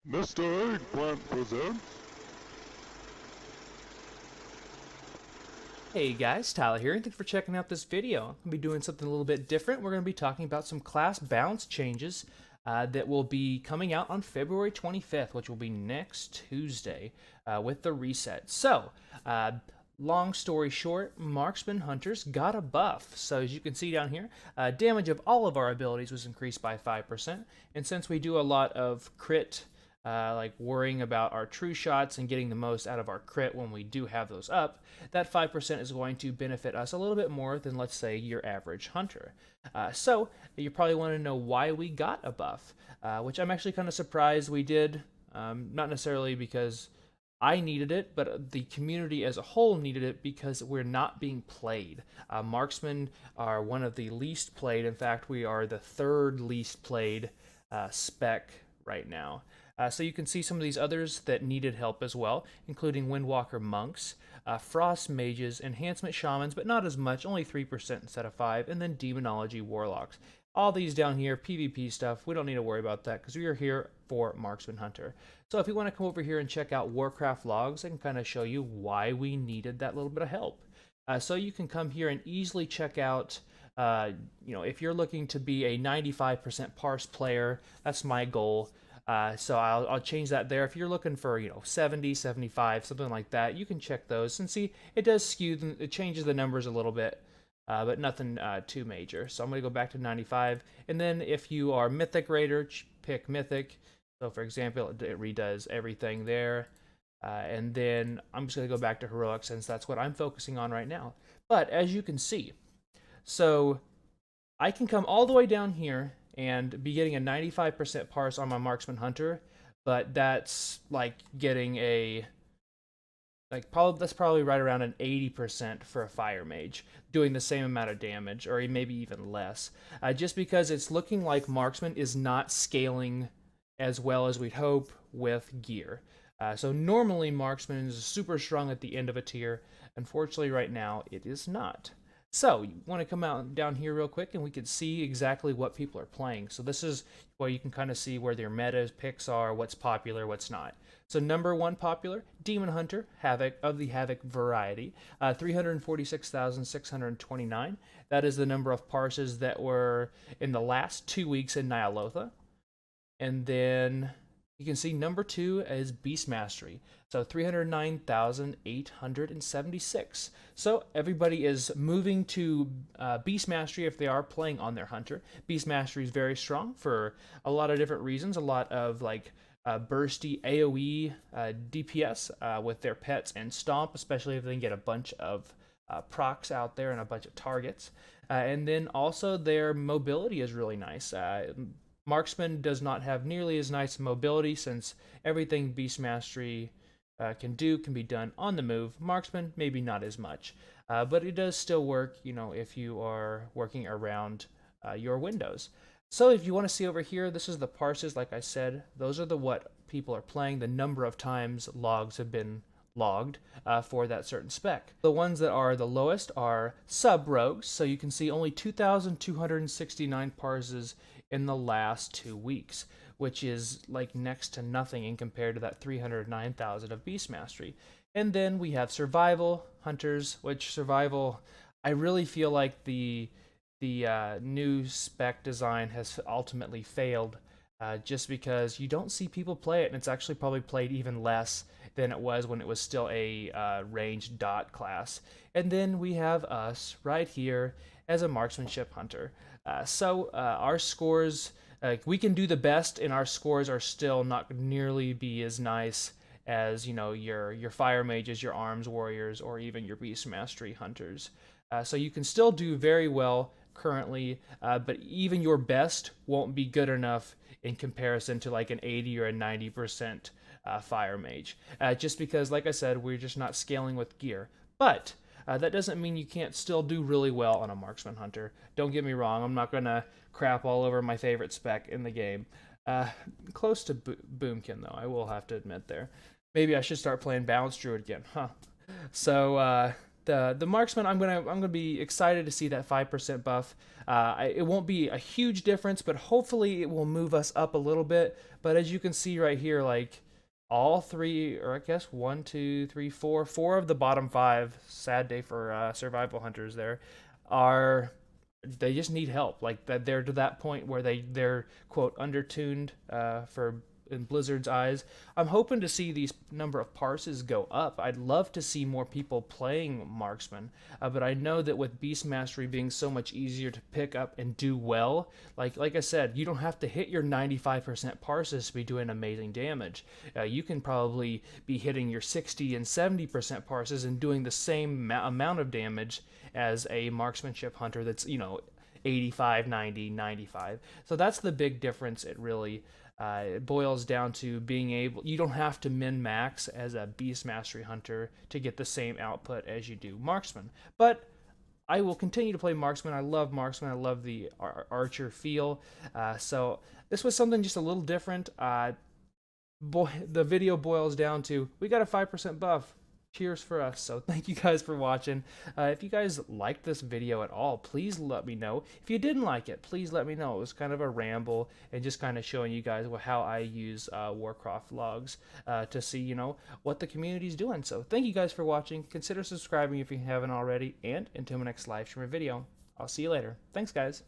Mr. Eggplant presents. Hey guys, Tyler here, and thanks for checking out this video. I'm going to be doing something a little bit different. We're going to be talking about some class balance changes that will be coming out on February 25th, which will be next Tuesday with the reset. So, long story short, marksman hunters got a buff. So as you can see down here, damage of all of our abilities was increased by 5%. And since we do a lot of crit, like worrying about our true shots and getting the most out of our crit when we do have those up, that 5% is going to benefit us a little bit more than, let's say, your average hunter. So you probably want to know why we got a buff, which I'm actually kind of surprised we did. Not necessarily because I needed it, but the community as a whole needed it because we're not being played. Marksmen are one of the least played. In fact, we are the third least played spec right now. So you can see some of these others that needed help as well, including Windwalker Monks, Frost Mages, Enhancement Shamans, but not as much, only 3% instead of 5%, and then Demonology Warlocks. All these down here, PvP stuff, we don't need to worry about that because we are here for Marksman Hunter. So if you want to come over here and check out Warcraft logs, I can kind of show you why we needed that little bit of help. So you can come here and easily check out, if you're looking to be a 95% parse player, that's my goal. So I'll change that there. If you're looking for, 70, 75, something like that, you can check those and see it does skew, it changes the numbers a little bit, but nothing too major. So I'm going to go back to 95. And then if you are Mythic Raider, pick Mythic. So for example, it redoes everything there. And then I'm just going to go back to Heroic since that's what I'm focusing on right now. But as you can see, so I can come all the way down here and be getting a 95% parse on my Marksman Hunter, but that's like getting a that's probably right around an 80% for a Fire Mage, doing the same amount of damage, or maybe even less. Just because it's looking like Marksman is not scaling as well as we'd hope with gear. So normally Marksman is super strong at the end of a tier. Unfortunately, right now it is not. So you want to come out down here real quick and we can see exactly what people are playing. So this is where you can kind of see where their meta picks are, what's popular, what's not. So number one popular, Demon Hunter, Havoc of the Havoc variety, 346,629. That is the number of parses that were in the last 2 weeks in Nyalotha. And then you can see number two is Beast Mastery. So 309,876. So everybody is moving to Beast Mastery if they are playing on their Hunter. Beast Mastery is very strong for a lot of different reasons. A lot of bursty AoE DPS with their pets and Stomp, especially if they can get a bunch of procs out there and a bunch of targets. And then also their mobility is really nice. Marksman does not have nearly as nice mobility since everything Beast Mastery can be done on the move. Marksman, maybe not as much. But it does still work, if you are working around your windows. So if you want to see over here, this is the parses, like I said. Those are what people are playing, the number of times logs have been logged for that certain spec. The ones that are the lowest are sub-rogues, so you can see only 2,269 parses in the last 2 weeks, which is like next to nothing in compared to that 309,000 of Beast Mastery. And then we have Survival Hunters, which Survival, I really feel like the new spec design has ultimately failed just because you don't see people play it, and it's actually probably played even less than it was when it was still a ranged dot class. And then we have us right here as a marksmanship hunter. So our scores, we can do the best, and our scores are still not nearly be as nice as your fire mages, your arms warriors, or even your beast mastery hunters. So you can still do very well currently, but even your best won't be good enough in comparison to like an 80 or a 90% fire mage. Just because, like I said, we're just not scaling with gear. But that doesn't mean you can't still do really well on a marksman hunter. Don't get me wrong, I'm not gonna crap all over my favorite spec in the game. Close to Boomkin though, I will have to admit there. Maybe I should start playing Balance Druid again, huh? So the marksman, I'm gonna be excited to see that 5% buff. It won't be a huge difference, but hopefully it will move us up a little bit. But as you can see right here, like all three, or I guess 1, 2, 3, 4, 4 of the bottom 5. Sad day for survival hunters. They just need help. Like that, they're to that point where they're quote undertuned for in Blizzard's eyes. I'm hoping to see these number of parses go up. I'd love to see more people playing marksman, but I know that with beast mastery being so much easier to pick up and do well, like I said, you don't have to hit your 95% parses to be doing amazing damage. You can probably be hitting your 60 and 70% parses and doing the same amount of damage as a marksmanship hunter that's 85, 90, 95. So that's the big difference. It boils down to being able, you don't have to min-max as a beast mastery hunter to get the same output as you do marksman. But I will continue to play marksman. I love marksman. I love the archer feel. So this was something just a little different. The video boils down to, we got a 5% buff. Cheers for us. So thank you guys for watching. If you guys liked this video at all, please let me know. If you didn't like it, please let me know. It was kind of a ramble and just kind of showing you guys how I use Warcraft logs to see, what the community's doing. So thank you guys for watching. Consider subscribing if you haven't already. And until my next live stream or video, I'll see you later. Thanks, guys.